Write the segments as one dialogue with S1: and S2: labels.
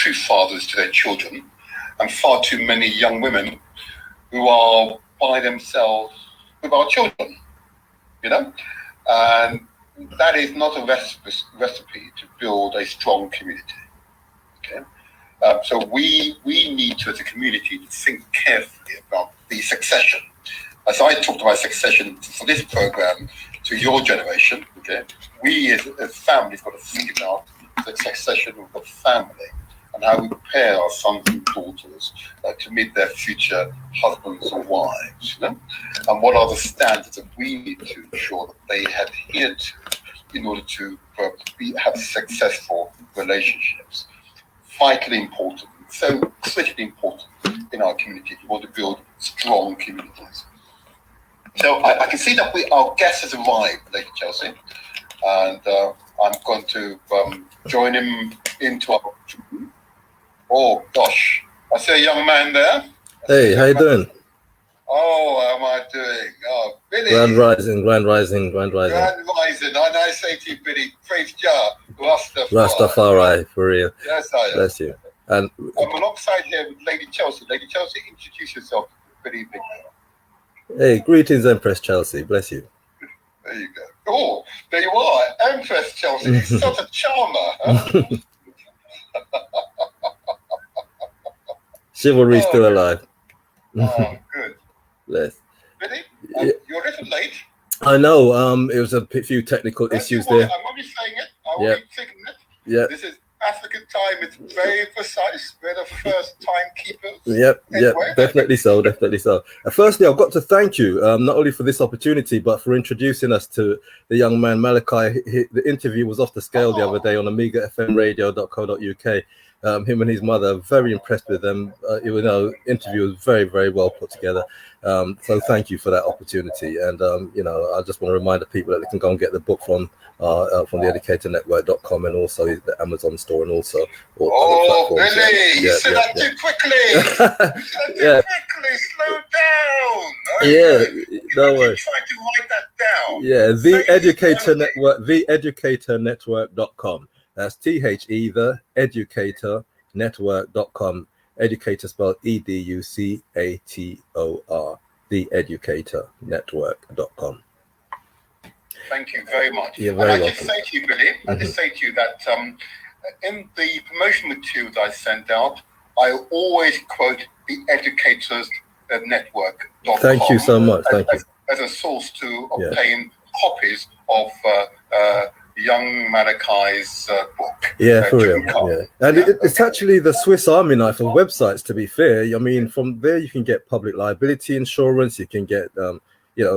S1: true fathers to their children, and far too many young women who are by themselves with our children, you know? And that is not a recipe to build a strong community, okay? So we need to, as a community, to think carefully about the succession. As I talked about succession for this program to your generation, okay, we as families got to think about the succession of the family and how we prepare our sons and daughters to meet their future husbands or wives, you know? And what are the standards that we need to ensure that they adhere to in order to have successful relationships. Vitally important, so critically important in our community if we want to build strong communities. So I can see that our guest has arrived, Lady Chelsea, and I'm going to join him into our room. Oh gosh, I see a young man there.
S2: Hey, how you doing?
S1: Oh, how am I doing? Oh, Billy.
S2: Grand rising.
S1: Grand rising. And I say to you, Billy, praise Jah,
S2: Rastafari, for real.
S1: Yes, I am.
S2: Bless you. And
S1: I'm alongside here with Lady Chelsea. Lady Chelsea, introduce yourself. Good evening.
S2: Hey, greetings, Empress Chelsea. Bless you.
S1: There you go. Oh, there you are, Empress Chelsea. You're such a charmer, huh?
S2: Chivalry's still alive.
S1: Oh, good.
S2: Bless.
S1: Billy, you're a little late.
S2: I know. It was a few technical issues there.
S1: I'm only saying it. I won't be thinking it.
S2: Yeah.
S1: This is African time. It's very precise. We're the first timekeepers.
S2: Yep, definitely so. Firstly, I've got to thank you, not only for this opportunity, but for introducing us to the young man Malachi. The interview was off the scale the other day on AmigaFMRadio.co.uk. Him and his mother, very impressed with them. Interview was very, very well put together. So thank you for that opportunity. And I just want to remind the people that they can go and get the book from theeducatornetwork.com and also the Amazon store and also other platforms.
S1: Billy, you said that too quickly. Quickly, slow down.
S2: No worries.
S1: Try to write that down.
S2: Yeah, the Educator Network, theeducatornetwork.com. That's THE, the Educator Network.com. Educator spelled EDUCATOR, theeducatornetwork.com.
S1: Thank you very much.
S2: You're very welcome.
S1: I just say to you, Billy, that in the promotion materials I sent out, I always quote the Educators Network.com.
S2: Thank you so much.
S1: As a source to obtain copies of young Malachi's book.
S2: Yeah, for real. Yeah. And it's actually the Swiss Army knife of websites, to be fair. I mean, from there you can get public liability insurance, you can get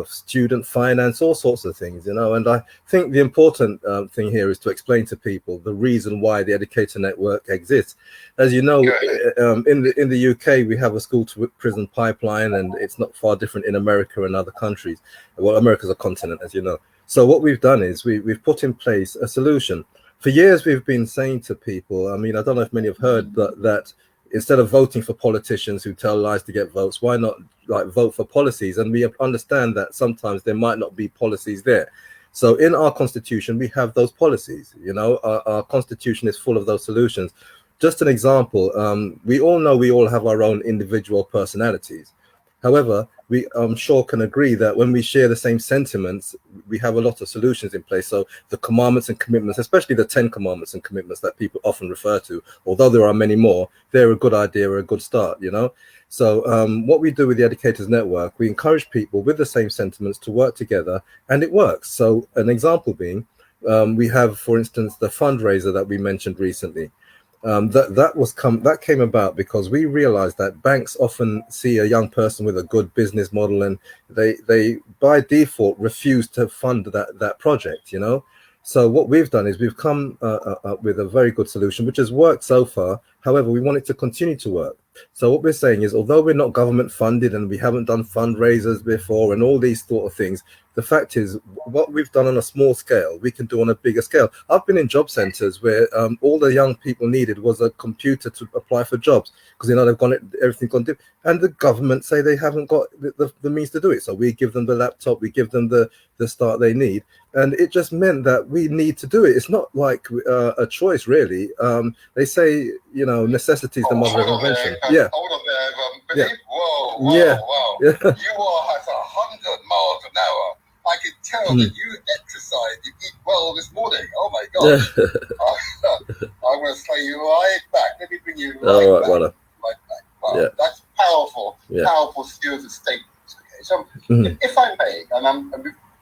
S2: student finance, all sorts of things, and I think the important thing here is to explain to people the reason why the Educator Network exists. As you know, in the UK, we have a school to prison pipeline, and it's not far different in America and other countries. Well, America's a continent, as you know. So what we've done is we've put in place a solution. For years, we've been saying to people, I mean, I don't know if many have heard, but that instead of voting for politicians who tell lies to get votes, why not vote for policies? And we understand that sometimes there might not be policies there. So in our constitution, we have those policies. Our constitution is full of those solutions. Just an example, we all know we all have our own individual personalities. However, I'm sure can agree that when we share the same sentiments, we have a lot of solutions in place. So the commandments and commitments, especially the 10 commandments and commitments that people often refer to, although there are many more, they're a good idea or a good start, So what we do with the Educators Network, we encourage people with the same sentiments to work together, and it works. So an example being, we have, for instance, the fundraiser that we mentioned recently. That came about because we realized that banks often see a young person with a good business model, and they by default refuse to fund that project, So what we've done is we've come with a very good solution, which has worked so far. However, we want it to continue to work. So what we're saying is, although we're not government funded and we haven't done fundraisers before and all these sort of things, the fact is what we've done on a small scale, we can do on a bigger scale. I've been in job centers where all the young people needed was a computer to apply for jobs because, everything's gone deep. And the government say they haven't got the means to do it. So we give them the laptop, we give them the start they need. And it just meant that we need to do it. It's not like a choice, really. They say, necessity is the mother of invention.
S1: Yeah. Hold on there, Billy. Whoa,
S2: yeah.
S1: Wow.
S2: Yeah.
S1: You are at 100 miles an hour. I can tell that you exercise, you eat well this morning. Oh my God. I'm going to slay you right back. Let me bring you right back. Right back. Wow. Yeah. That's powerful, powerful series of statements. Okay. So if I may, and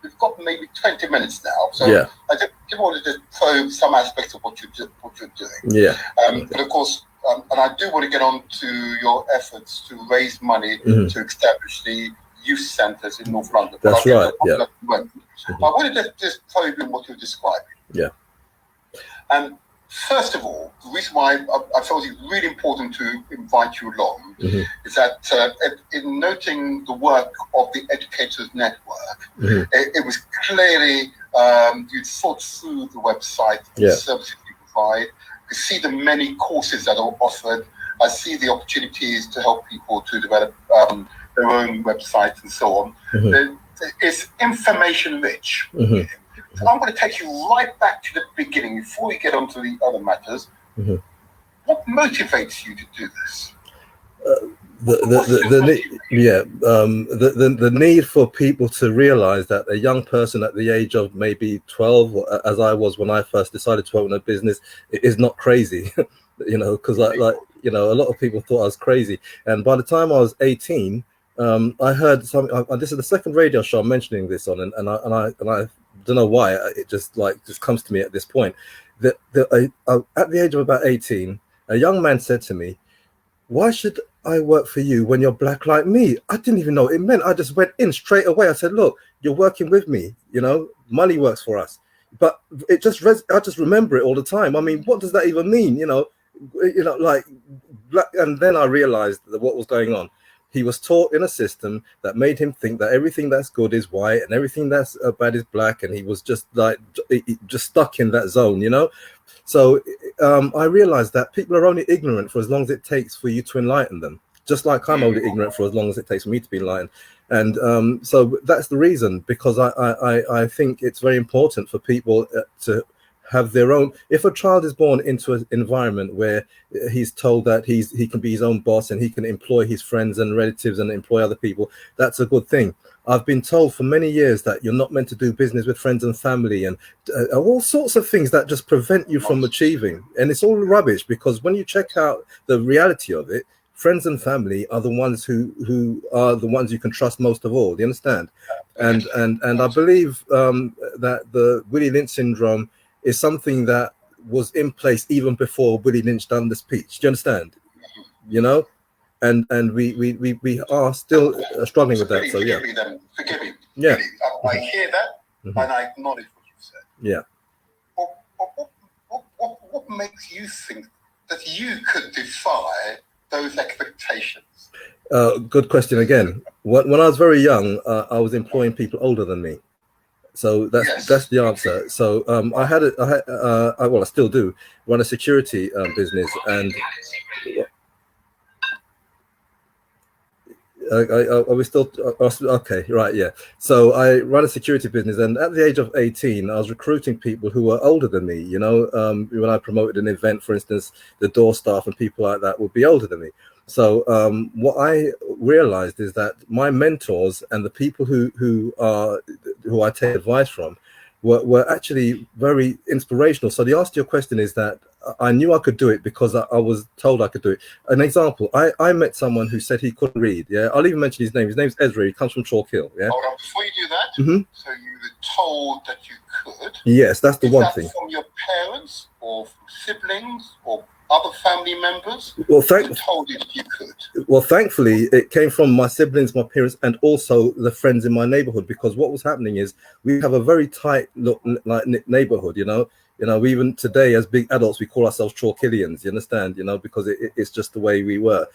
S1: we've got maybe 20 minutes now, so I just want to just probe some aspects of what you're doing. Yeah. But of course, and I do want to get on to your efforts to raise money to establish the youth centres in North London.
S2: That's right. Yeah.
S1: I want to just probe in what you're describing.
S2: Yeah.
S1: And first of all, the reason why I felt it's really important to invite you along is that in noting the work of the Educators Network, it was clearly you thought through the website, the services you provide. You see the many courses that are offered. I see the opportunities to help people to develop their own websites and so on. It's information rich. So I'm going to take you right back to the beginning before we get on to the other matters. What motivates you to do this?
S2: The need for people to realize that a young person at the age of maybe 12, as I was when I first decided to open a business, is not crazy. Because a lot of people thought I was crazy. And by the time I was 18, I heard something. This is the second radio show I'm mentioning this on, and I don't know why it just comes to me at this point. That at the age of about 18, a young man said to me, "Why should I work for you when you're black like me?" I didn't even know what it meant. I just went in straight away. I said, "Look, you're working with me. Money works for us." But I just remember it all the time. I mean, what does that even mean? Like black. And then I realized that what was going on. He was taught in a system that made him think that everything that's good is white and everything that's bad is black, and he was just stuck in that zone, So I realized that people are only ignorant for as long as it takes for you to enlighten them, just like I'm only ignorant for as long as it takes for me to be enlightened. And so that's the reason, because I think it's very important for people to have their own. If a child is born into an environment where he's told that he can be his own boss and he can employ his friends and relatives and employ other people, that's a good thing. I've been told for many years that you're not meant to do business with friends and family and all sorts of things that just prevent you from achieving. And it's all rubbish, because when you check out the reality of it, friends and family are the ones who are the ones you can trust most of all. Do you understand? And I believe that the Willie Lynch syndrome is something that was in place even before Willie Lynch done the speech. Do you understand? And we are still struggling with that. So
S1: forgive me.
S2: Yeah.
S1: I hear that, and I acknowledge what you said.
S2: Yeah.
S1: What makes you think that you could defy those expectations?
S2: Good question again. When I was very young, I was employing people older than me. So that's the answer. So I still do run a security business, and are we still okay? Right, yeah. So I run a security business, and at the age of 18, I was recruiting people who were older than me. When I promoted an event, for instance, the door staff and people like that would be older than me. So what I realized is that my mentors and the people who I take advice from were actually very inspirational. So the answer to your question is that I knew I could do it because I was told I could do it. An example, I met someone who said he couldn't read. Yeah, I'll even mention his name. His name's Ezra. He comes from Chalk Hill. Yeah.
S1: Hold on, before you do that, so you were told that you could.
S2: Yes, that's the one thing.
S1: From your parents or from siblings or other family members?
S2: Well,
S1: told you that you could.
S2: Well, thankfully, it came from my siblings, my parents, and also the friends in my neighborhood. Because what was happening is we have a very tight neighborhood. You know, even today as big adults, we call ourselves Chalkillians. You understand? You know, because it's just the way we were,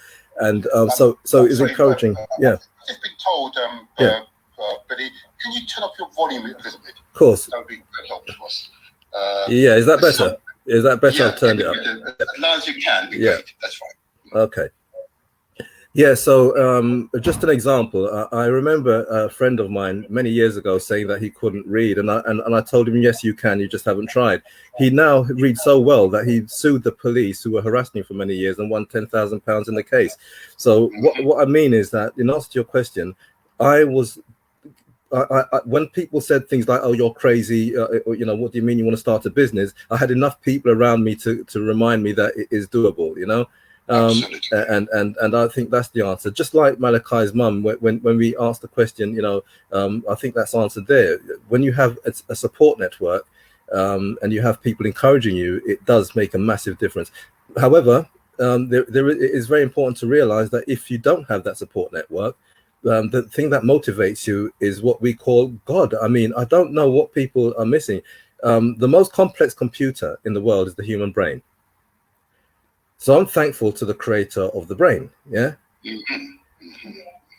S2: and so it's encouraging. Yeah.
S1: I've just been told, Billy, can you turn up your volume a little bit?
S2: Of course.
S1: That would be very helpful to us.
S2: Yeah, is that better?
S1: So,
S2: is that better?
S1: yeah,
S2: I've turned it up.
S1: As loud as you can.
S2: Yeah.
S1: Great. That's fine.
S2: Okay. Yeah, so just an example. I remember a friend of mine many years ago saying that he couldn't read, and I told him, yes, you can, you just haven't tried. He now reads so well that he sued the police who were harassing him for many years and won £10,000 in the case. So what I mean is that, in answer to your question, I when people said things like, "Oh, you're crazy," or, you know, what do you mean you want to start a business? I had enough people around me to remind me that it is doable, you know. And I think that's the answer. Just like Malachi's mum, when we asked the question, you know, I think that's answered there. When you have a support network and you have people encouraging you, it does make a massive difference. However, it is very important to realize that if you don't have that support network, the thing that motivates you is what we call God. I mean, I don't know what people are missing. The most complex computer in the world is the human brain. So I'm thankful to the creator of the brain, yeah?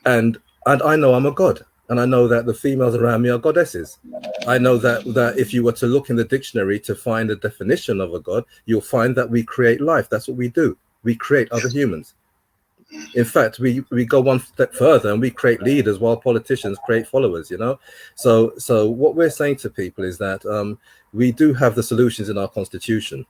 S2: And I know I'm a god, and I know that the females around me are goddesses. I know that if you were to look in the dictionary to find a definition of a god, you'll find that we create life. That's what we do. We create other humans. In fact, we go one step further and we create leaders while politicians create followers, you know? So what we're saying to people is that we do have the solutions in our constitution.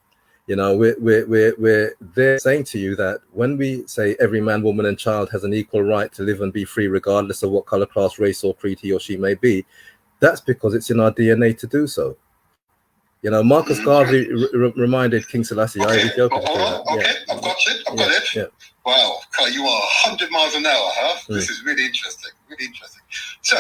S2: You know, we're there saying to you that when we say every man, woman, and child has an equal right to live and be free, regardless of what color, class, race, or creed he or she may be, that's because it's in our DNA to do so. You know, Marcus Garvey reminded King Selassie.
S1: Okay,
S2: I joke.
S1: I've got it. I've got it.
S2: Yeah.
S1: Wow, Carl, you are 100 miles an hour, huh? This is really interesting. Really interesting. So,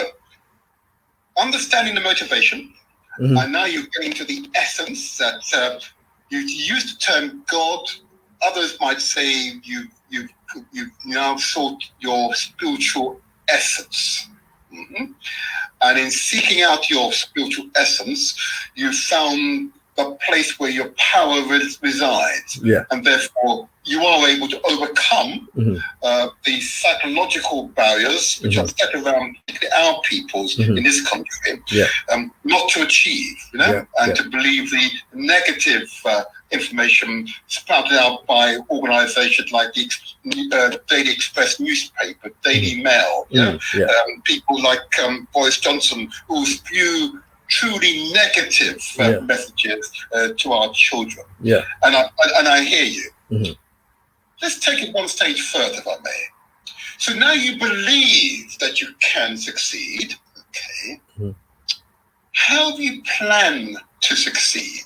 S1: understanding the motivation, and now you're getting to the essence that. You use the term God. Others might say you now sought your spiritual essence. And in seeking out your spiritual essence, you found the place where your power resides. Yeah. And therefore, you are able to overcome the psychological barriers which are set around our peoples in this country, not to achieve, you know, and to believe the negative information spouted out by organizations like the Daily Express newspaper, Daily Mail, people like Boris Johnson, who spew truly negative messages to our children. Yeah. And I hear you. Let's take it one stage further, if I may. So now you believe that you can succeed. Okay. How do you plan to succeed?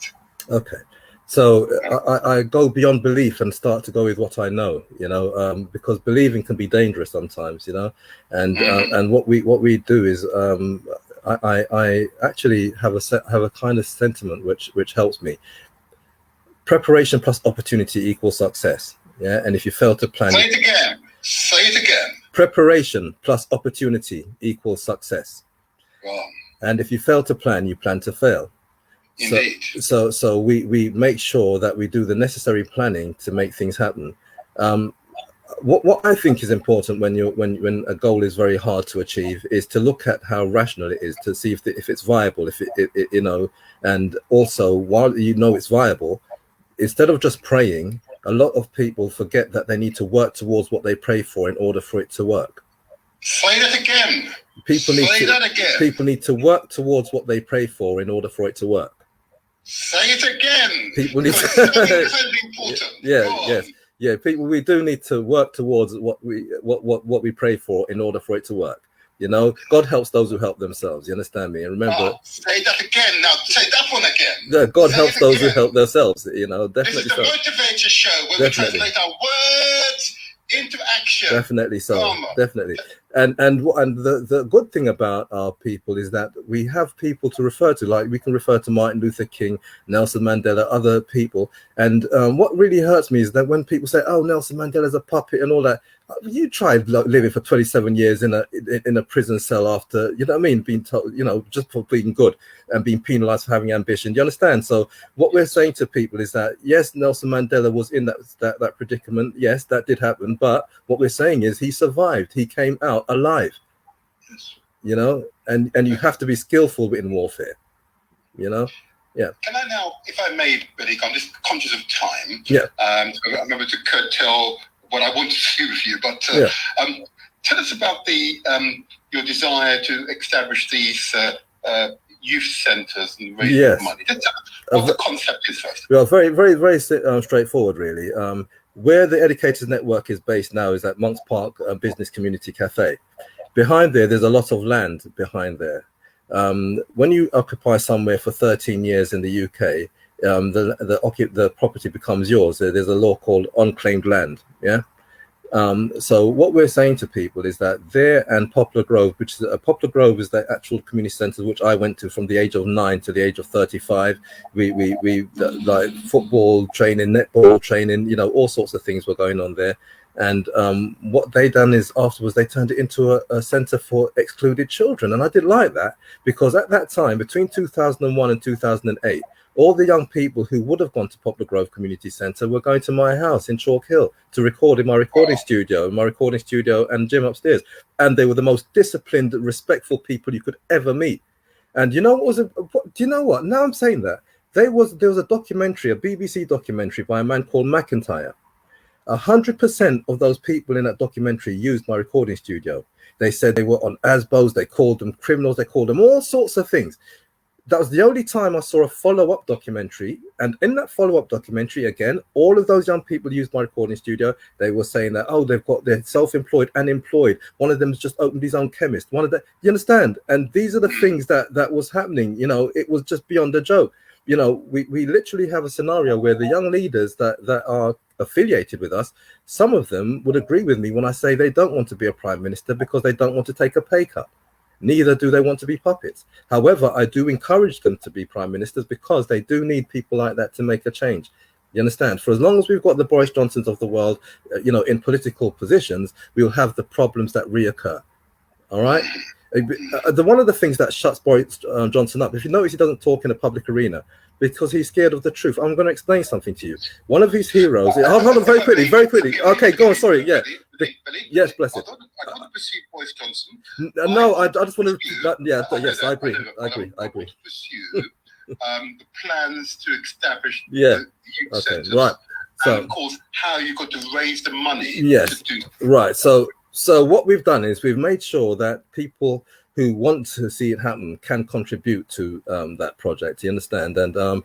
S2: Okay. So I go beyond belief and start to go with what I know, you know, because believing can be dangerous sometimes, you know, and what we do is I actually have a kind of sentiment which helps me. Preparation plus opportunity equals success. Yeah, and if you fail to plan,
S1: say it again. Say it again.
S2: Preparation plus opportunity equals success.
S1: Wow. And
S2: if you fail to plan, you plan to fail.
S1: Indeed.
S2: So we make sure that we do the necessary planning to make things happen. What I think is important when a goal is very hard to achieve is to look at how rational it is, to see if it's viable, if it you know, and also while you know it's viable, instead of just praying, a lot of people forget that they need to work towards what they pray for in order for it to work.
S1: Say that again.
S2: People need to work towards what they pray for in order for it to work.
S1: Say it again.
S2: People need to.
S1: Incredibly important.
S2: Yeah. People, we do need to work towards what we pray for in order for it to work. You know, God helps those who help themselves. You understand me? And remember,
S1: say that again. Now, say that one again.
S2: Yeah, God helps those who help themselves. You know, definitely.
S1: This is the Motivator Show where we translate our words into action.
S2: Definitely so. Definitely. And the good thing about our people is that we have people to refer to, like we can refer to Martin Luther King, Nelson Mandela, other people. And what really hurts me is that when people say, "Oh, Nelson Mandela's a puppet" and all that, you tried living for 27 years in a prison cell after, you know what I mean, being told, you know, just for being good and being penalized for having ambition. Do you understand? So what we're saying to people is that yes, Nelson Mandela was in that predicament. Yes, that did happen. But what we're saying is he survived. He came out alive.
S1: Yes.
S2: You know, and you have to be skillful in warfare. You know. Yeah.
S1: Can I now, if I may, Billy, I'm just conscious of time.
S2: Yeah.
S1: So I remember to curtail what I want to do with you, but tell us about your desire to establish these youth centres and raise money. What the concept is first.
S2: Well, very, very, very straightforward, really. Where the Educators Network is based now is at Monks Park Business Community Cafe. Behind there's a lot of land behind there. When you occupy somewhere for 13 years in the UK, the property becomes yours. There's a law called unclaimed land. Yeah. So what we're saying to people is that there and Poplar Grove, which is Poplar Grove is the actual community centre which I went to from the age of 9 to the age of 35. We like football training, netball training, you know, all sorts of things were going on there. And what they done is afterwards they turned it into a centre for excluded children. And I did like that because at that time, between 2001 and 2008, all the young people who would have gone to Poplar Grove Community Centre were going to my house in Chalk Hill to record in my recording studio and gym upstairs. And they were the most disciplined, respectful people you could ever meet. And you know what do you know what? Now I'm saying that there was a documentary, a BBC documentary by a man called McIntyre. 100% of those people in that documentary used my recording studio. They said they were on ASBOs, they called them criminals, they called them all sorts of things. That was the only time I saw a follow-up documentary. And in that follow-up documentary, again, all of those young people used my recording studio. They were saying that, oh, they're self-employed and employed. One of them's just opened his own chemist. You understand? And these are the things that was happening. You know, it was just beyond a joke. You know, we literally have a scenario where the young leaders that are affiliated with us, some of them would agree with me when I say they don't want to be a prime minister because they don't want to take a pay cut. Neither do they want to be puppets. However, I do encourage them to be prime ministers because they do need people like that to make a change. You understand? For as long as we've got the Boris Johnsons of the world, you know, in political positions, we'll have the problems that reoccur. All right? One of the things that shuts Boris Johnson up, if you notice, he doesn't talk in a public arena because he's scared of the truth. I'm going to explain something to you. One of his heroes. Hold on, very quickly. Okay, go on. Sorry. Yeah.
S1: Billy,
S2: yes, bless it.
S1: I don't pursue Boris Johnson.
S2: No, I just want to. Yes, I agree. I
S1: want to pursue the plans to establish the youth centres.
S2: Right. So,
S1: and of course, how you got to raise the money.
S2: Yes.
S1: To do.
S2: Right. So what we've done is we've made sure that people who want to see it happen can contribute to that project. You understand? And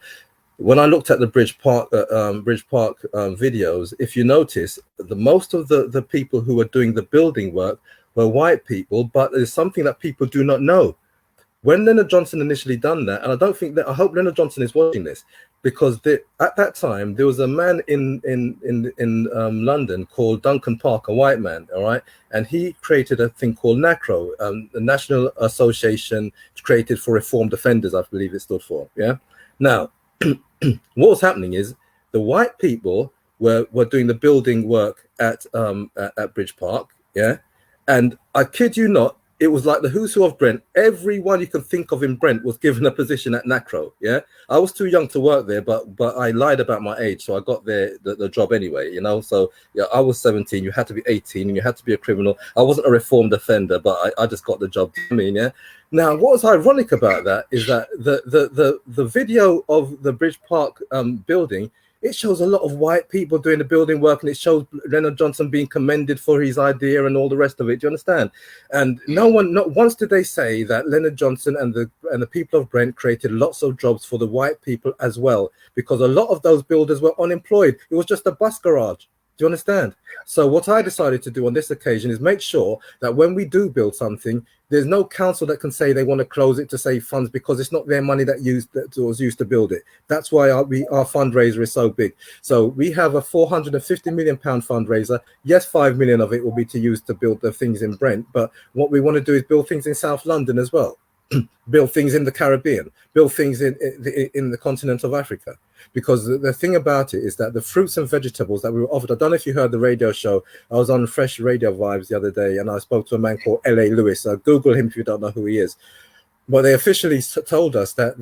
S2: when I looked at the Bridge Park videos, if you notice, most of the people who were doing the building work were white people, but there's something that people do not know. When Leonard Johnson initially done that, and I hope Leonard Johnson is watching this, because at that time there was a man in London called Duncan Park, a white man, all right, and he created a thing called NACRO, the National Association created for Reformed Offenders, I believe it stood for. Yeah. Now, what was happening is the white people were doing the building work at Bridge Park, yeah, and I kid you not, it was like the who's who of Brent. Everyone you can think of in Brent was given a position at NACRO. Yeah, I was too young to work there, but I lied about my age, so I got the job anyway. You know, so yeah, I was 17. You had to be 18, and you had to be a criminal. I wasn't a reformed offender, but I just got the job. I mean, yeah. Now, what was ironic about that is that the video of the Bridge Park building, it shows a lot of white people doing the building work, and it shows Leonard Johnson being commended for his idea and all the rest of it. Do you understand? And not once did they say that Leonard Johnson and the people of Brent created lots of jobs for the white people as well, because a lot of those builders were unemployed. It was just a bus garage. Do you understand? So what I decided to do on this occasion is make sure that when we do build something, there's no council that can say they want to close it to save funds, because it's not their money that was used to build it. That's why our fundraiser is so big. So we have a £450 million fundraiser. Yes, 5 million of it will be to use to build the things in Brent, but what we want to do is build things in South London as well. Build things in the Caribbean, build things in the continent of Africa. Because the thing about it is that the fruits and vegetables that we were offered, I don't know if you heard the radio show, I was on Fresh Radio Vibes the other day, and I spoke to a man called L.A. Lewis. Google him if you don't know who he is. But they officially told us that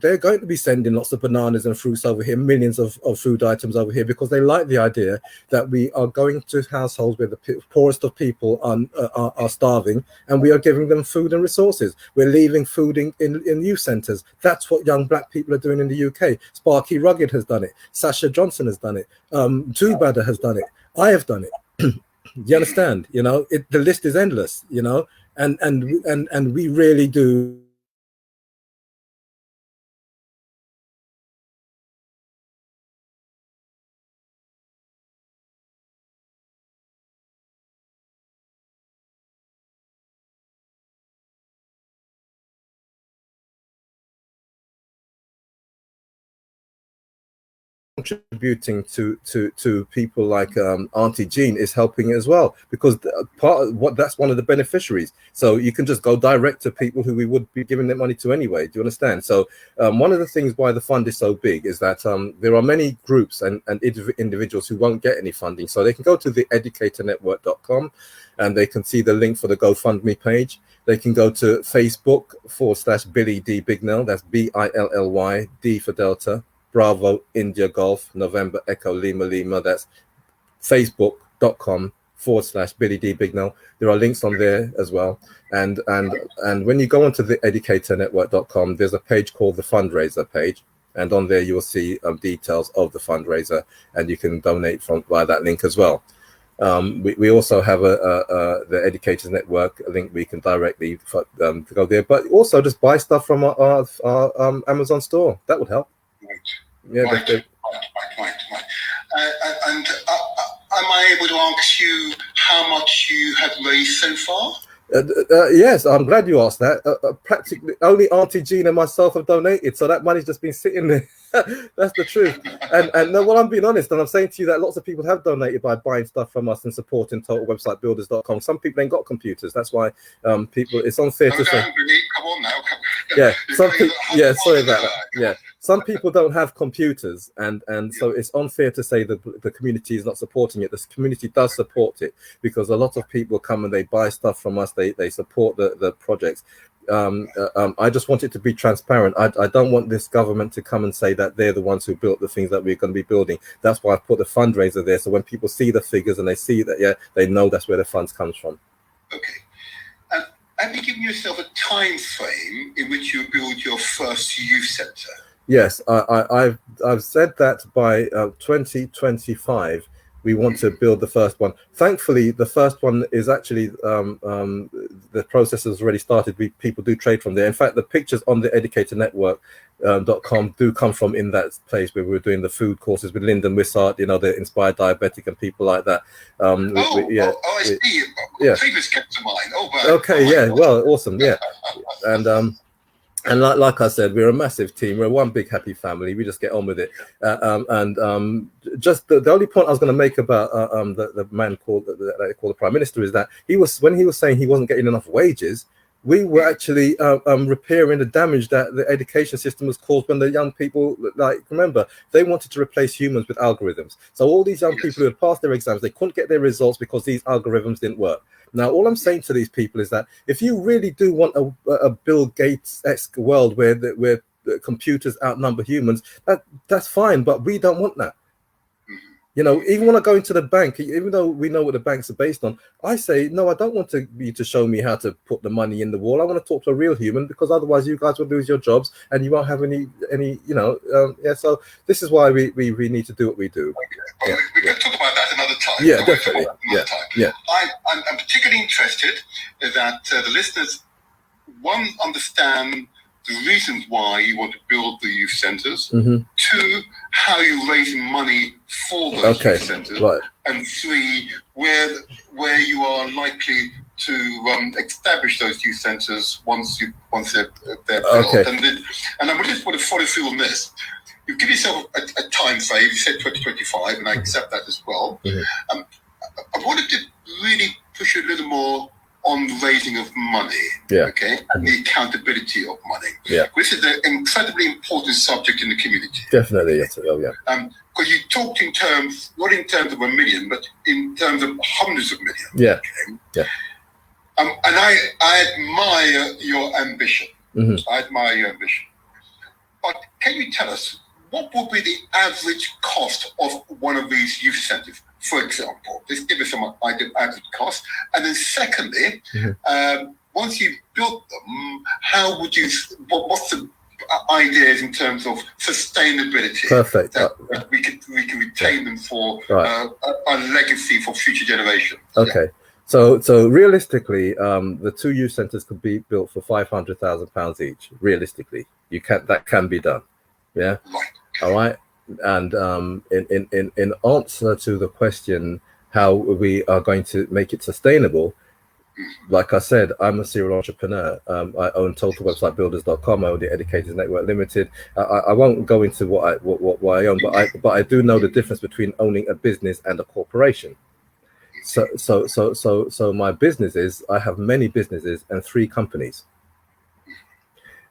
S2: they're going to be sending lots of bananas and fruits over here, millions of food items over here, because they like the idea that we are going to households where the poorest of people are starving, and we are giving them food and resources. We're leaving food in youth centres. That's what young black people are doing in the UK. Sparky Rugged has done it. Sasha Johnson has done it. Tubada has done it. I have done it. You understand? You know, the list is endless. You know, and we really do. Contributing to people like Auntie Jean is helping as well, because that's one of the beneficiaries. So you can just go direct to people who we would be giving that money to anyway. Do you understand? So one of the things why the fund is so big is that there are many groups and individuals who won't get any funding, so they can go to the educatornetwork.com and they can see the link for the GoFundMe page. They can go to Facebook/Billy D Bignell. That's BILLY D for Delta, Bravo, India, Golf, November, Echo, Lima, Lima. That's facebook.com/Billy D Bignell. There are links on there as well. And when you go onto the educatornetwork.com, there's a page called the fundraiser page. And on there, you'll see details of the fundraiser, and you can donate via that link as well. We also have the Educators Network link. We can directly to go there, but also just buy stuff from our Amazon store. That would help.
S1: Right.
S2: Yeah,
S1: right. And am I able to ask you how much you have raised so far?
S2: Yes, I'm glad you asked that. Practically only Auntie Jean and myself have donated, so that money's just been sitting there. That's the truth. And no, well, I'm being honest, and I'm saying to you that lots of people have donated by buying stuff from us and supporting totalwebsitebuilders.com. Some people ain't got computers. That's why people. It's unfair to say.
S1: Come on now.
S2: Yeah, some people. Yeah, sorry about that. Yeah, some people don't have computers, and so it's unfair to say that the community is not supporting it. The community does support it, because a lot of people come and they buy stuff from us. They support the projects. I just want it to be transparent. I don't want this government to come and say that they're the ones who built the things that we're going to be building. That's why I put the fundraiser there, so when people see the figures and they see that, yeah, they know that's where the funds comes from.
S1: Okay. Have you given yourself a time frame in which you build your first youth centre?
S2: Yes, I've said that by 2025 we want to build the first one. Thankfully, the first one is actually the process has already started. People do trade from there. In fact, the pictures on the educatornetwork.com do come from in that place where we were doing the food courses with Lyndon Wissart, you know, the Inspired Diabetic and people like that.
S1: I see.
S2: Yeah.
S1: Figures kept to mind. Oh, wow.
S2: Okay, yeah, well, awesome, yeah. And like I said, we're a massive team. We're one big happy family. We just get on with it. Just the only point I was going to make about the man called the Prime Minister is that when he was saying he wasn't getting enough wages, we were actually repairing the damage that the education system was caused when the young people, like, remember, they wanted to replace humans with algorithms. So all these young people who had passed their exams, they couldn't get their results because these algorithms didn't work. Now, all I'm saying to these people is that if you really do want a Bill Gates-esque world where the computers outnumber humans, that's fine, but we don't want that. You know, even when I go into the bank, even though we know what the banks are based on, I say, no, I don't want you to show me how to put the money in the wall. I want to talk to a real human, because otherwise you guys will lose your jobs and you won't have any you know, so this is why we need to do what we do.
S1: Okay. We can talk about that another time.
S2: Yeah, definitely. Yeah.
S1: I'm particularly interested that the listeners, one, understand the reasons why you want to build the youth centres.
S2: Mm-hmm.
S1: Two, how you're raising money for those youth centres,
S2: right.
S1: and 3, where you are likely to establish those youth centres once they're built. And I just want to follow through on this. You give yourself a time frame. You said 2025, and I accept that as well. I wanted to really push you a little more on raising of money, and the accountability of money. This is an incredibly important subject in the community.
S2: Definitely, yes.
S1: Because you talked in terms, not in terms of 1 million, but in terms of hundreds of millions. And I admire your ambition. I admire your ambition. But can you tell us, what would be the average cost of one of these youth centres, for example? Just give us some idea of average cost. And then secondly, once you've built them, how would you, what's the ideas in terms of sustainability?
S2: Perfect.
S1: That we can retain them for a legacy for future generations.
S2: Okay. So realistically, the 2 youth centres could be built for £500,000 each. Realistically, that can be done. Yeah. All right. And in answer to the question how we are going to make it sustainable, like I said, I'm a serial entrepreneur. I own totalwebsitebuilders.com. I own the Educators Network Limited. I won't go into what I own, but I do know the difference between owning a business and a corporation. So my business is, I have many businesses and 3 companies.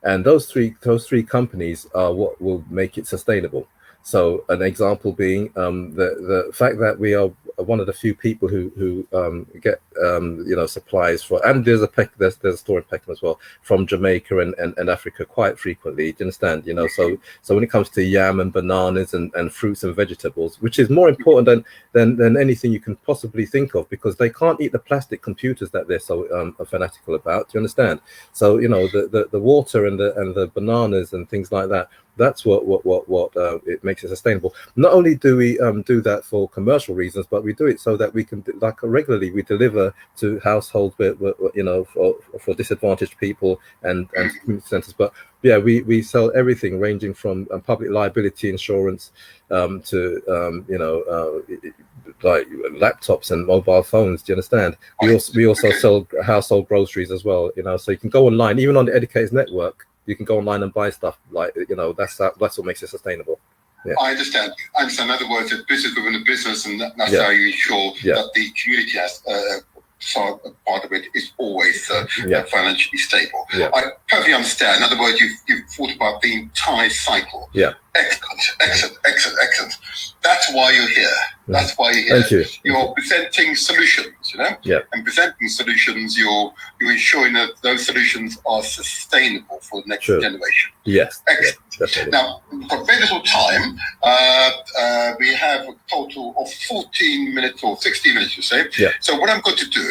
S2: And those three companies are what will make it sustainable. So an example being the fact that we are one of the few people who get supplies for, and there's a store in Peckham as well, from Jamaica and Africa quite frequently. Do you understand? So when it comes to yam and bananas and fruits and vegetables, which is more important than anything you can possibly think of, because they can't eat the plastic computers that they're so fanatical about. Do you understand? So the water and the bananas and things like that. That's what it makes it sustainable. Not only do we do that for commercial reasons, but we do it so that we can, like regularly, we deliver to households for disadvantaged people and community centres. But yeah, we sell everything ranging from public liability insurance to like laptops and mobile phones. Do you understand? We also sell household groceries as well. So you can go online, even on the Educators Network. You can go online and buy stuff that's what makes it sustainable. Yeah.
S1: I understand. In other words, a business within a business, and that's how you ensure that the community has part of it is always financially stable. I perfectly understand. In other words, you've thought about the entire cycle. Excellent. That's why you're here. That's why you're here.
S2: Thank you.
S1: You're presenting solutions, and presenting solutions, you're ensuring that those solutions are sustainable for the next generation.
S2: Yes.
S1: Excellent. Now, we've got very little time. We have a total of 14 minutes or 16 minutes, you say. So what I'm going to do,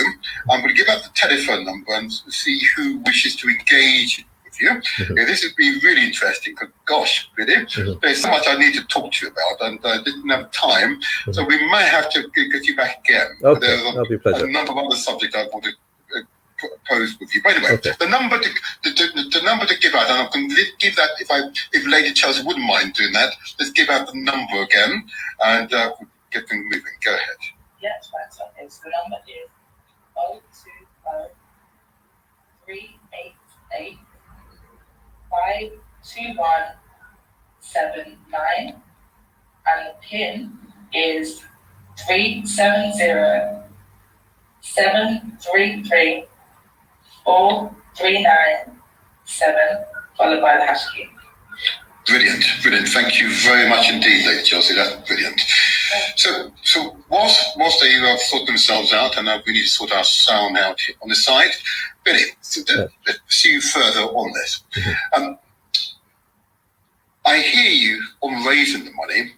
S1: I'm going to give out the telephone number and see who wishes to engage with you. This has been really interesting, because gosh, really, there's so much I need to talk to you about, and I didn't have time, so we might have to get you back again.
S2: Okay, that'll be a pleasure.
S1: A number of other subjects I want to pose with you. But anyway, the number to give out, and I can give that if Lady Chelsea wouldn't mind doing that. Let's give out the number again and get things moving. Go ahead.
S3: Yes, that's okay. So the number is 020 388 52179, and the PIN is 370 733 4397, followed by the hash key.
S1: Brilliant. Thank you very much indeed, Lady Chelsea. That's brilliant. So whilst they sort themselves out, and we need to sort our sound out on the side, Billy, let's pursue further on this. I hear you on raising the money.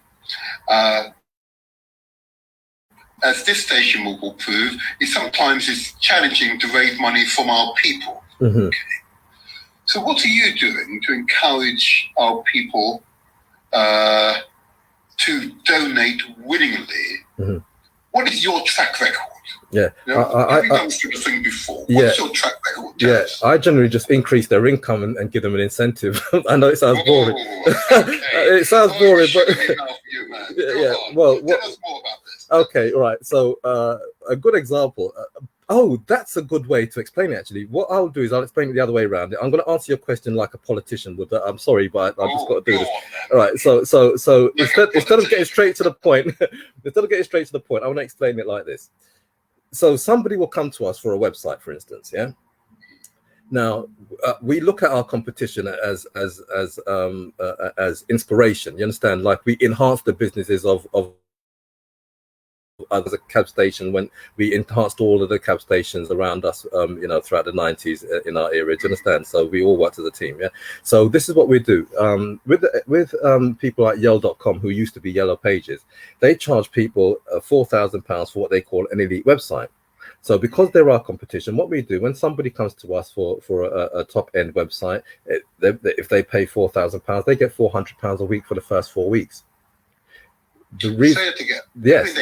S1: As this station will prove, sometimes it's challenging to raise money from our people. Okay. So what are you doing to encourage our people to donate willingly? What is your track record?
S2: Yeah.
S1: You know, have you done sort of thing before?
S2: Yeah.
S1: What's your track record?
S2: Yeah, I generally just increase their income and give them an incentive. I know it sounds boring.
S1: Okay.
S2: It sounds boring, but
S1: You, man.
S2: yeah.
S1: On.
S2: Well,
S1: Tell us more about this.
S2: Okay, right. So a good example. Oh, that's a good way to explain it. Actually, what I'll do is I'll explain it the other way around. I'm going to answer your question like a politician would. I'm sorry, but I've just got to do this. All right. So instead of getting straight to the point, I want to explain it like this. So somebody will come to us for a website, for instance. Yeah. Now we look at our competition as inspiration. You understand? Like we enhance the businesses of as a cab station when we enhanced all of the cab stations around us, throughout the 90s in our area. Do you understand? So we all worked as a team. Yeah. So this is what we do with people like Yell.com, who used to be Yellow Pages. They charge people £4,000 for what they call an elite website. So because they're our competition, what we do when somebody comes to us for a top end website, if they pay £4,000, they get £400 a week for the first 4 weeks. The reason, say it again. Yes,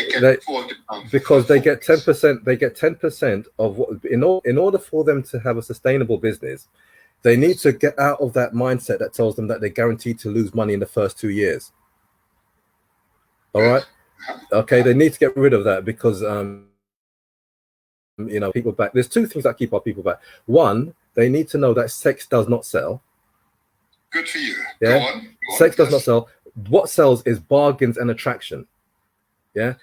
S2: because they get 10%. They get 10% of what. In order for them to have a sustainable business, they need to get out of that mindset that tells them that they're guaranteed to lose money in the first 2 years. All right. Okay. They need to get rid of that because people back. There's two things that keep our people back. One, they need to know that sex does not sell.
S1: Good for you.
S2: Yeah.
S1: Go on.
S2: Sex does not sell. What sells is bargains and attraction. Yeah.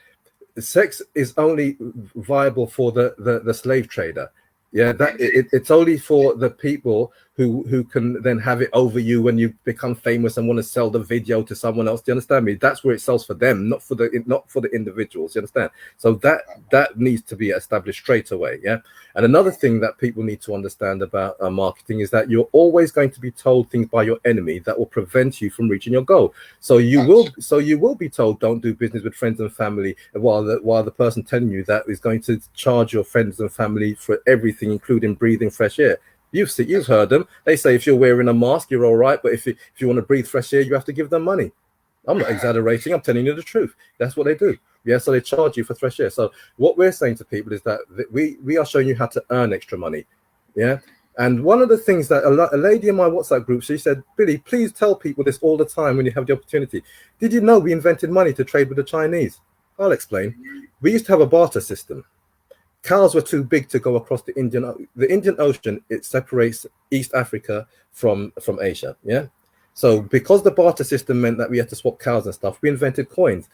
S2: Sex is only viable for the slave trader. Yeah, that it's only for the people who can then have it over you when you become famous and want to sell the video to someone else. Do you understand me? That's where it sells for them, not for the individuals. You understand? So that needs to be established straight away. Yeah. And another thing that people need to understand about marketing is that you're always going to be told things by your enemy that will prevent you from reaching your goal. So you will be told don't do business with friends and family, while the person telling you that is going to charge your friends and family for everything, including breathing fresh air. You've heard them. They say if you're wearing a mask, you're all right, but if you want to breathe fresh air, you have to give them money. I'm not exaggerating. I'm telling you the truth. That's what they do. Yeah, so they charge you for fresh air. So what we're saying to people is that we are showing you how to earn extra money. Yeah. And one of the things that a lady in my WhatsApp group, she said, Billy, please tell people this all the time when you have the opportunity. Did you know we invented money to trade with the Chinese? I'll explain. We used to have a barter system. Cows were too big to go across the Indian Ocean. It separates East Africa from Asia. Yeah. So because the barter system meant that we had to swap cows and stuff, we invented coins.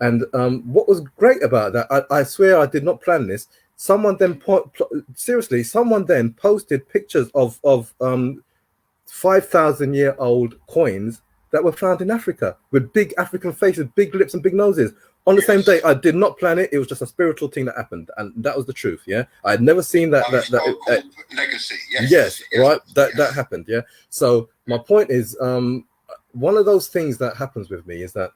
S2: And what was great about that, I swear I did not plan this. Someone then posted pictures of 5,000-year-old coins that were found in Africa with big African faces, big lips and big noses. On the same day, I did not plan it. It was just a spiritual thing that happened, and that was the truth. Yeah, I had never seen that.
S1: Legacy.
S2: Yes, right. That happened. Yeah. So my point is, one of those things that happens with me is that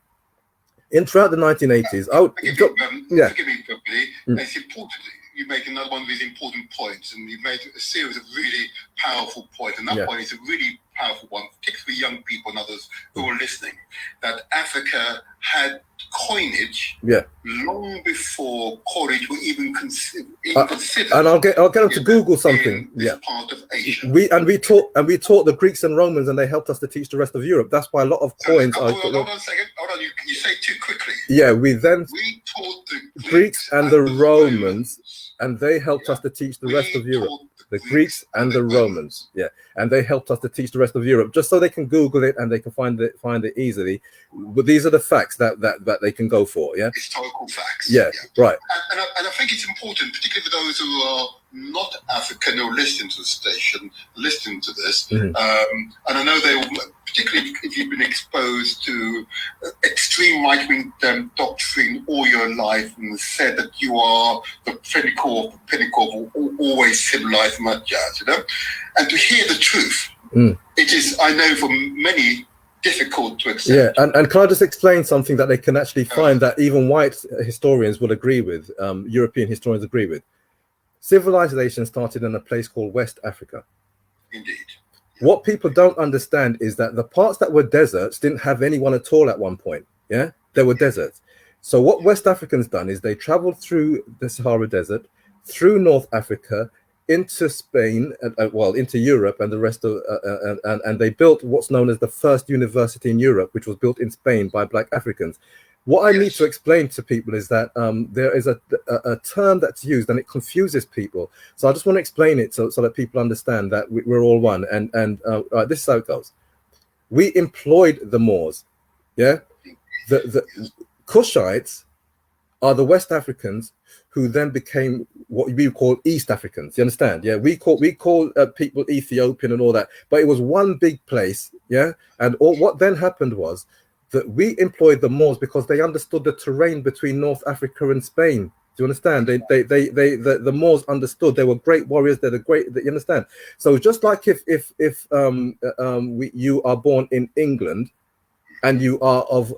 S2: throughout the 1980s,
S1: forgive me, Billy. It's important. You make another one of these important points, and you've made a series of really powerful points, and that point is a really powerful one, particularly young people and others who are listening, that Africa had coinage long before coinage were even considered.
S2: And I'll get them to Google something.
S1: Part of Asia.
S2: We taught the Greeks and Romans, and they helped us to teach the rest of Europe. That's why a lot of coins are.
S1: Hold on a second. Hold on. You say too quickly.
S2: Yeah, we taught
S1: the
S2: Greeks and the Romans, and they helped us to teach the rest of Europe. The Greeks and the Romans, and they helped us to teach the rest of Europe, just so they can Google it and they can find it easily. But these are the facts that they can go for,
S1: historical facts.
S2: Right.
S1: And I think it's important, particularly for those who are not African who are listening to the station, listening to this. And I know they will, particularly if you've been exposed to extreme right-wing doctrine all your life and said that you are the pinnacle of always civilized and that jazz, and to hear the truth, it is, I know, for many, difficult to accept.
S2: And can I just explain something that they can actually find that even white historians will agree with, European historians agree with? Civilization started in a place called West Africa.
S1: Indeed.
S2: What people don't understand is that the parts that were deserts didn't have anyone at all at one point. Yeah, there were deserts. So what West Africans done is they traveled through the Sahara Desert, through North Africa, into Spain, well, into Europe and the rest of, and they built what's known as the first university in Europe, which was built in Spain by Black Africans. What I need to explain to people is that there is a term that's used and it confuses people. So I just want to explain it so that people understand that we're all one. And this is how it goes. We employed the Moors, yeah? The Cushites are the West Africans who then became what we call East Africans. You understand? Yeah, we call people Ethiopian and all that, but it was one big place. Yeah, and what then happened was that we employed the Moors because they understood the terrain between North Africa and Spain. Do you understand? The Moors understood. They were great warriors. They're the great. You understand? So just like if you are born in England and you are of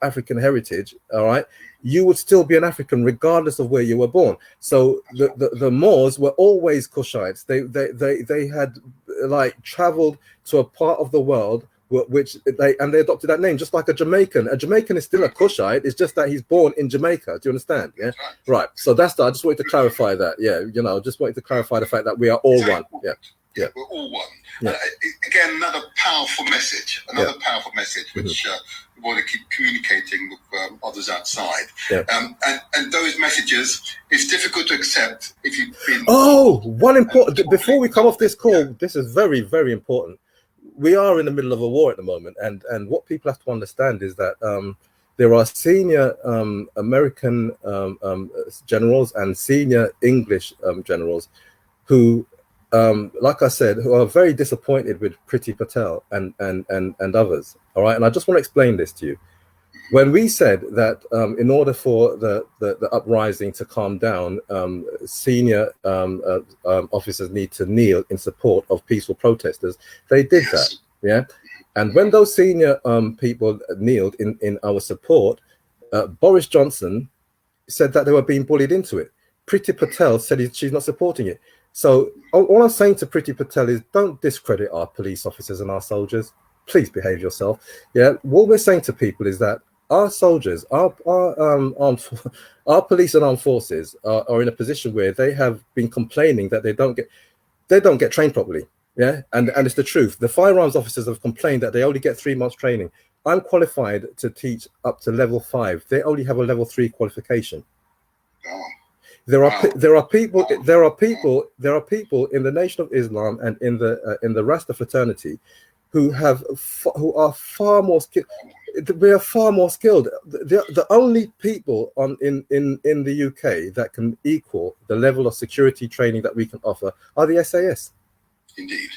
S2: African heritage, all right, you would still be an African regardless of where you were born. So the Moors were always Cushites. They had like traveled to a part of the world which they adopted that name, just like a Jamaican. A Jamaican is still a Cushite. It's just that he's born in Jamaica. Do you understand? Yeah, right. So that's I just wanted to clarify that. Yeah, just wanted to clarify the fact that we are all one. Yeah. Yeah,
S1: we're all one.
S2: Yeah.
S1: Again, another powerful message. Powerful message, which we want to keep communicating with others outside.
S2: Yeah.
S1: And those messages, it's difficult to accept if you've been.
S2: Oh, one important. Before we come off this call, this is very, very important. We are in the middle of a war at the moment, and what people have to understand is that there are senior American generals and senior English generals who. Like I said, who are very disappointed with Priti Patel and others. All right, and I just want to explain this to you. When we said that in order for the uprising to calm down, senior officers need to kneel in support of peaceful protesters, they did that. Yeah, and when those senior people kneeled in our support, Boris Johnson said that they were being bullied into it. Priti Patel said she's not supporting it. So all I'm saying to Priti Patel is don't discredit our police officers and our soldiers. Please behave yourself. Yeah. What we're saying to people is that our soldiers, our police and armed forces are in a position where they have been complaining that they don't get trained properly. Yeah. And it's the truth. The firearms officers have complained that they only get 3 months training. I'm qualified to teach up to level 5. They only have a level 3 qualification. There are people in the Nation of Islam and in the Rasta fraternity who are far more skilled. We are far more skilled. The only people in the UK that can equal the level of security training that we can offer are the SAS.
S1: Indeed.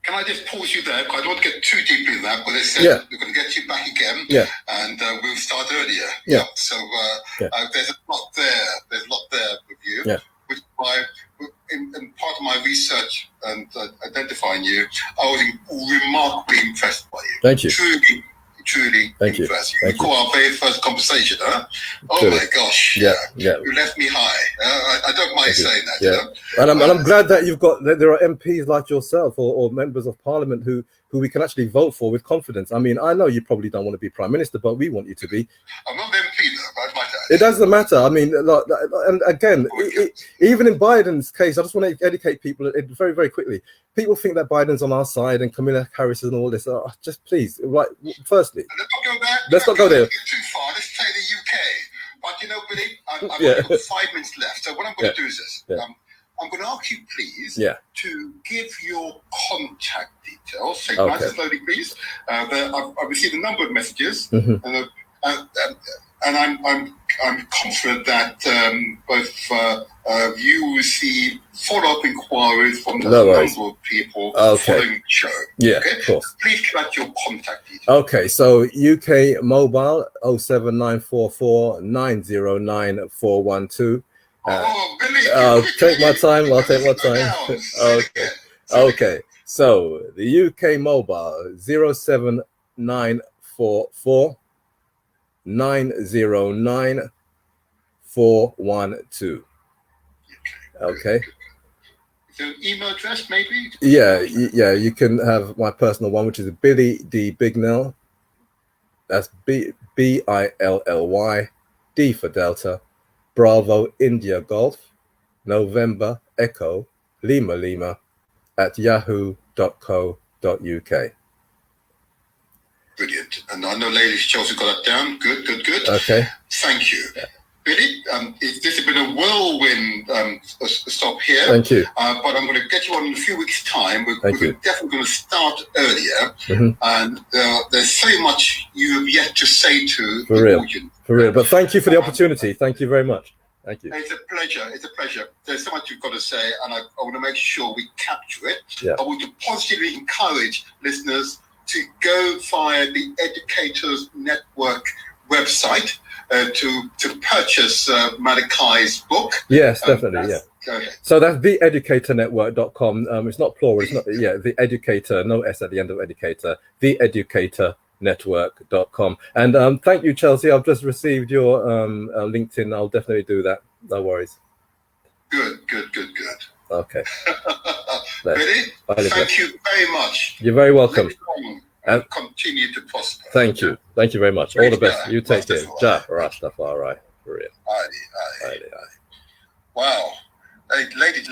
S1: Can I just pause you there? Because I don't want to get too deep in that, but they said we're going to get you back again. Yeah. And we'll start earlier.
S2: Yeah.
S1: So there's a lot there. There's a lot there with you. Yeah. Which is why, in part of my research and identifying you, I was remarkably impressed by you.
S2: Thank you.
S1: Truly
S2: Thank you.
S1: impressed.
S2: Thank
S1: You call our very first conversation, huh? Oh
S2: Truly.
S1: my gosh.
S2: Yeah.
S1: You left me high. I don't mind saying that.
S2: Yeah.
S1: You know?
S2: And I'm glad that there are MPs like yourself or members of parliament who we can actually vote for with confidence. I mean, I know you probably don't want to be prime minister, but we want you to be.
S1: I'm not an MP though, but it matter.
S2: It doesn't matter. I mean, and again, even in Biden's case, I just want to educate people very, very quickly. People think that Biden's on our side and Kamala Harris and all this. Just please, right? Firstly, let's not go there.
S1: Too far. Let's say the UK. But you know, Billy, I've only got 5 minutes left. So what I'm going to do is this.
S2: Yeah.
S1: I'm going to ask you, please, to give your contact details. Say nice and slowly, please. I've received a number of messages, and I'm confident that both you will receive follow-up inquiries from the number of people following the show.
S2: Yeah, of course.
S1: Please give out your contact details.
S2: Okay, so UK mobile 07944 909 412. I'll take my time. Okay. So the UK mobile 07944 909 412. Okay.
S1: Is there an email address, maybe?
S2: Yeah. You can have my personal one, which is Billy D Bignell. That's BILLY, D for Delta, Bravo India Golf, November Echo, Lima Lima, at yahoo.co.uk.
S1: Brilliant. And I know Lady Chelsea got that down. Good.
S2: Okay.
S1: Thank you. Billy, this has been a whirlwind stop here.
S2: Thank you.
S1: But I'm going to get you on in a few weeks' time. We're definitely going to start earlier. And there's so much you have yet to say to the audience.
S2: For real. But thank you for the opportunity. Thank you very much. Thank you.
S1: It's a pleasure. There's so much you've got to say, and I want to make sure we capture it.
S2: Yeah.
S1: I want to positively encourage listeners to go via the Educators Network website to purchase Malakai's book.
S2: Yes, definitely. Yeah.
S1: Okay.
S2: So that's theeducatorsnetwork.com. It's not plural. It's not. Yeah, the educator. No S at the end of educator. Theeducatornetwork.com. And thank you, Chelsea. I've just received your LinkedIn. I'll definitely do that. No worries.
S1: Good.
S2: Okay.
S1: Billy, thank you very much.
S2: You're very welcome.
S1: And continue to prosper.
S2: Thank you very much. All the best. You take care. Ja Rastafari. For real.
S1: Aye. Wow. Hey, ladies.